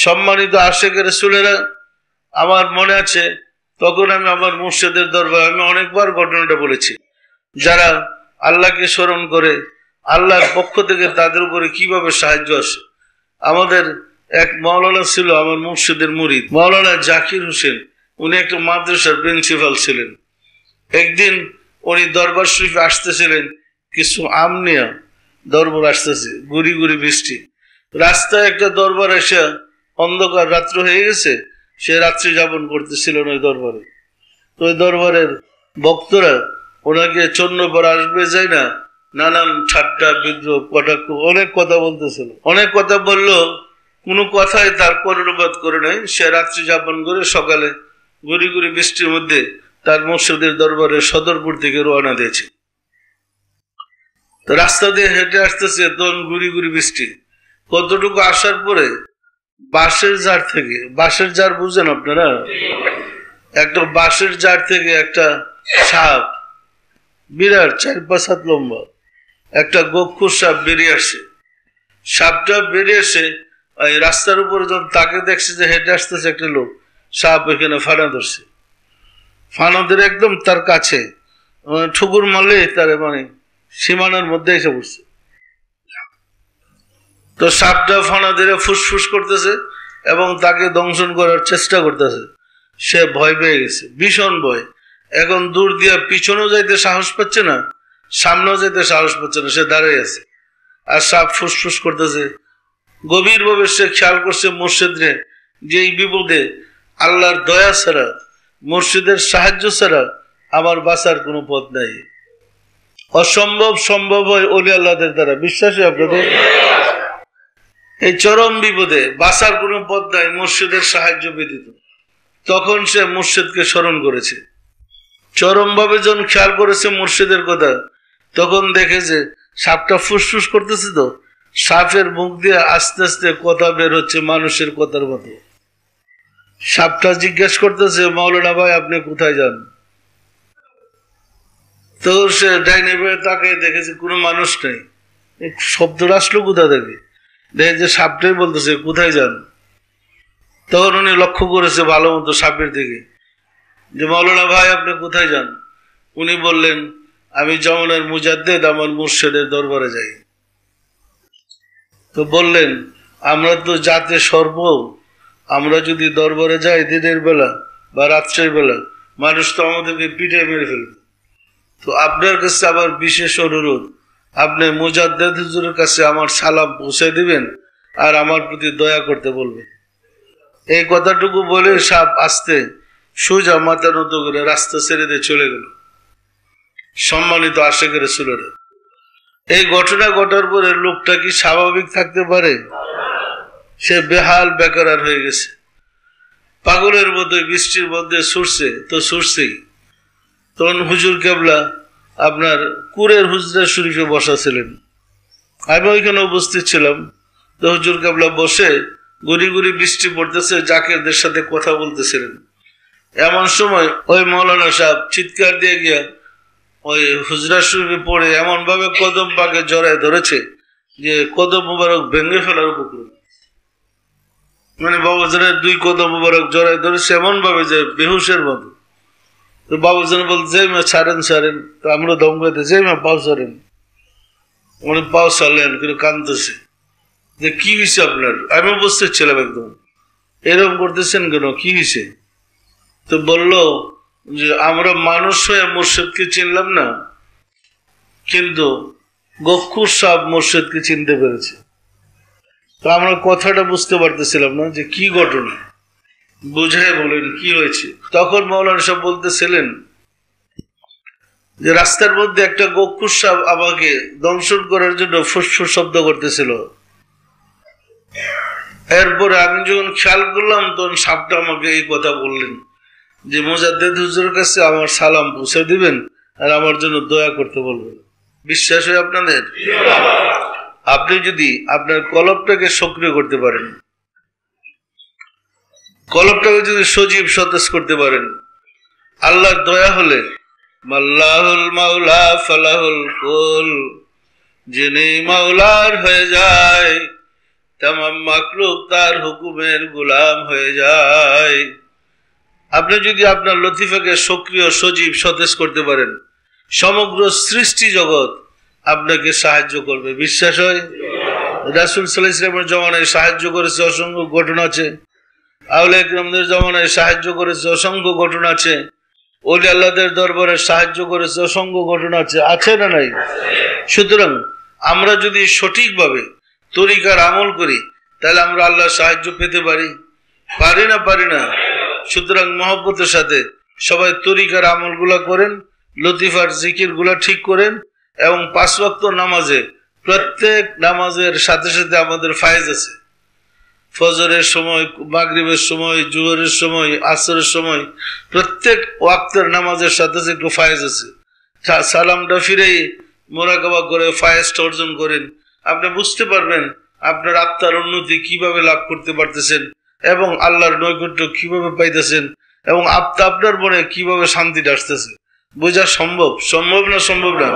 সম্মানিত আশিক রাসূলেরা, আমার মনে আছে তখন আমি আমার মুর্শিদের দরবারে আমি অনেকবার ঘটনাটা বলেছি। যারা আল্লাহকে স্মরণ করে আল্লাহর পক্ষ থেকে তাদের উপরে কিভাবে সাহায্য আসে। আমাদের এক মাওলানা ছিল আমার মুর্শিদের মুরিদ, মাওলানা জাকির হোসেন। উনি একটা মাদ্রাসার প্রিন্সিপাল ছিলেন। একদিন উনি দরবার শরীফে আসতেছিলেন, কিছু আম নিয়ে দরবার আসতেছে, গুড়ি গুড়ি বৃষ্টি। রাস্তায় একটা দরবার এসে অন্ধকার রাত্র হয়ে গেছে, সে রাত্রি যাপন করতেছিল ওই দরবারে। তো ওই দরবারের ভক্তরা ওনাকে চন্দ্রপর আসবে যায় না, নানান ঠাট্টা বিদ্রোহ কটাক্ষ অনেক কথা বলতেছিল। অনেক কথা বললো, কোনো কথাই তার কর্ণপাত করে নাই। সে রাত্রি যাপন করে সকালে গুড়ি গুড়ি বৃষ্টির মধ্যে তার মুর্শিদের দরবারে সদরপুর থেকে রওনা দিয়েছে। তো রাস্তা দিয়ে হেঁটে আসতেছে, তখন গুড়ি গুড়ি বৃষ্টি। কতটুকু আসার পরে বাঁশের জার থেকে, বাঁশের জার বুঝেন আপনারা, একটা বাঁশের জার থেকে একটা সাপ, বিরাট 4-5 হাত লম্বা একটা গক্ষুর সাপ বেরিয়ে আসে। সাপটা বেরিয়ে এসে ওই রাস্তার উপরে যখন তাকে দেখছে যে হেঁটে আসতেছে একটা লোক, সাপ এখানে ফানা ধরছে। ফানা ধরে একদম তার কাছে ঠুকুর মারলে তার মানে সীমানার মধ্যে এসে পড়ছে। তো সাপটা ফানা ধরে ফুসফুস করতেছে এবং তাকে দংশন করার চেষ্টা করতেছে। সে ভয় পেয়ে গেছে, ভীষণ ভয়। এখন দূর দিয়ে পিছনেও যাইতে সাহস পাচ্ছে না, সামনেও যাইতে সাহস পাচ্ছে না, সে দাঁড়িয়ে আছে। আর সাপ ফুসফুস করতেছে। গভীরভাবে সে খেয়াল করছে মুর্শিদরে, যে এই বিপদে আল্লাহর দয়া ছাড়া, মুর্শিদের সাহায্য ছাড়া আমার বাঁচার কোনো পথ নাই। অসম্ভব সম্ভব হয় ওলি আল্লাহদের দ্বারা। বিশ্বাসী আপনাদের? এই চরম বিপদে বাঁচার কোনো পথ নাই মুর্শিদের সাহায্য ব্যতীত। তখন সে মুর্শিদকে স্মরণ করেছে। চরম ভাবে যখন খেয়াল করেছে মুর্শিদের কথা, তখন দেখে যে সাপটা ফুসফুস করতেছে। তো সাপের মুখ দিয়ে আস্তে আস্তে কথা বের হচ্ছে মানুষের কথার মতো। সাপটা জিজ্ঞেস করতেছে, মাওলানা ভাই আপনি কোথায় যান? তো সে ডাইনে বেয়ে তাকিয়ে দেখেছে কোনো মানুষ নেই। শব্দটা আসলো কোথা থেকে? দেখে যে সাপটাই বলতেছে কোথায় যান। তখন উনি লক্ষ্য করেছে ভালো মতো সাপের দিকে, যে মাওলানা ভাই আপনি কোথায় যান? উনি বললেন, আমি যমনের মুজাদ্দেদ আমার মুর্শিদের দরবারে যাই। তো বললেন, আমরা তো জাতে সর্ব, আমরা যদি দরবারে যাই দিনের বেলা বা রাত্রের বেলা, মানুষ তো আমাদেরকে পিঠে মেরে ফেলবে। তো আপনার কাছে আবার বিশেষ অনুরোধ, আপনি মুজাদ্দেদ হুজুরের কাছে আমার সালাম পৌঁছে দিবেন আর আমার প্রতি দয়া করতে বলবেন। এই কথাটুকু বলে সাপ আস্তে সোজা মাথা নত করে রাস্তা ছেড়ে দিয়ে চলে গেল। সম্মানিত আশিক রাসূলেরা, এই ঘটনা ঘটার পরে লোকটা কি স্বাভাবিক থাকতে পারে? সে বেহাল বেকার হয়ে গেছে, পাগলের মতো বৃষ্টির মধ্যে ছুটছে তো ছুটছেই। তখন হুজুর কেবলা আপনার কুরের হুজরা শরীফে বসা ছিলেন, আমি ওইখানে উপস্থিত ছিলাম। তো হুজুর কেবলা বসে গুড়ি গুড়ি বৃষ্টি পড়তেছে, জাকিরদের সাথে কথা বলতেছিলেন। এমন সময় ওই মৌলানা সাহেব চিৎকার দিয়ে গিয়া ওই হুজরা শরীফে পড়ে এমন ভাবে কদম পাকে জড়ায় ধরেছে যে কদম মুবারক ভেঙে ফেলার উপক্রম। মানে বাবাজানের 2 কদম মুবারক জড়ায় ধরেছে এমন ভাবে যে বেহুশের মতো। তো বাবাজান বলতে যাই মা ছাড়েন ছাড়েন, তো আমরা দম গাইতে যাই মা পাও ছাড়েন। উনি পাও ছাড়লেন, কিন্তু কাঁদতেছে যে কি হয়েছে আপনার? আমি উপস্থিত ছিলাম একদম। এরকম করতেছেন কেন, কি হয়েছে? তো বললো যে আমরা মানুষ হয়ে মুর্শিদকে চিনলাম না, কিন্তু গক্ষুর সাপ মুর্শিদকে চিনতে পেরেছে। তো আমরা কথাটা বুঝতে পারতেছিলাম না যে কি ঘটনা, বুঝাই বলেন কি হয়েছে। তখন মাওলানা সাহেব বলতেছিলেন যে রাস্তার মধ্যে একটা গক্ষুর সাপ আমাকে দংশন করার জন্য ফুসফুস শব্দ করতেছিল। এরপরে আমি যখন খেয়াল করলাম, তখন সাপটা আমাকে এই কথা বললেন যে মুজাদ্দেদ হুজুরের কাছে আমার সালাম পৌঁছে দিবেন আর আমার জন্য দয়া করতে বলবেন। বিশ্বাস হয় আপনাদের? আপনি যদি আপনার কলবটাকে সক্রিয় করতে পারেন, কলবটাকে যদি সজীব সতেজ করতে পারেন, আল্লাহর দয়া হলে মাল্লাহুল মাওলা ফালাহুল কুল, যিনি মাওলার হয়ে যায় तमाम মাখলুক তার হুকুমের গোলাম হয়ে যায়। আপনি যদি আপনার লতিফাকে সক্রিয় সজীব সতেজ করতে পারেন, সমগ্র সৃষ্টি জগৎ আপনাকে সাহায্য করবে। বিশ্বাস হয়? রাসূল সাল্লাল্লাহু আলাইহি ওয়াসাল্লামের জমানায় সাহায্য করেছে অসংখ্য ঘটনা আছে, আউলিয়া কিরামদের জমানায় সাহায্য করেছে অসংখ্য ঘটনা আছে, ওলি আল্লাহদের দরবারে সাহায্য করেছে অসংখ্য ঘটনা আছে, আছে না নাই? সুতরাং আমরা যদি সঠিকভাবে তরিকার আমল করি তাহলে আমরা আল্লাহর সাহায্য পেতে পারি, পারি না? পারি না? সুতরাং মহব্বতের সাথে সবাই তরিকার আমলগুলা করেন, লতিফার জিকিরগুলা ঠিক করেন, এবং 5 ওয়াক্ত নামাজে প্রত্যেক নামাজের সাথে সাথে আমাদের ফায়েজ আছে। ফজরের সময়, মাগরিবের সময়, জোহরের সময়, আসরের সময়, প্রত্যেক ওয়াক্তের নামাজের সাথে সাথে একটু ফায়েজ আছে। সালামটা ফিরেই মোরাকাবা করে ফায়েজটা অর্জন করেন, আপনি বুঝতে পারবেন আপনার আত্মার উন্নতি কিভাবে লাভ করতে পারতেছেন এবং আল্লাহর নৈকট্য কিভাবে পাইতেছেন এবং আপনার মনে কিভাবে শান্তিটা আসতেছে। বোঝা সম্ভব? সম্ভব না? সম্ভব না?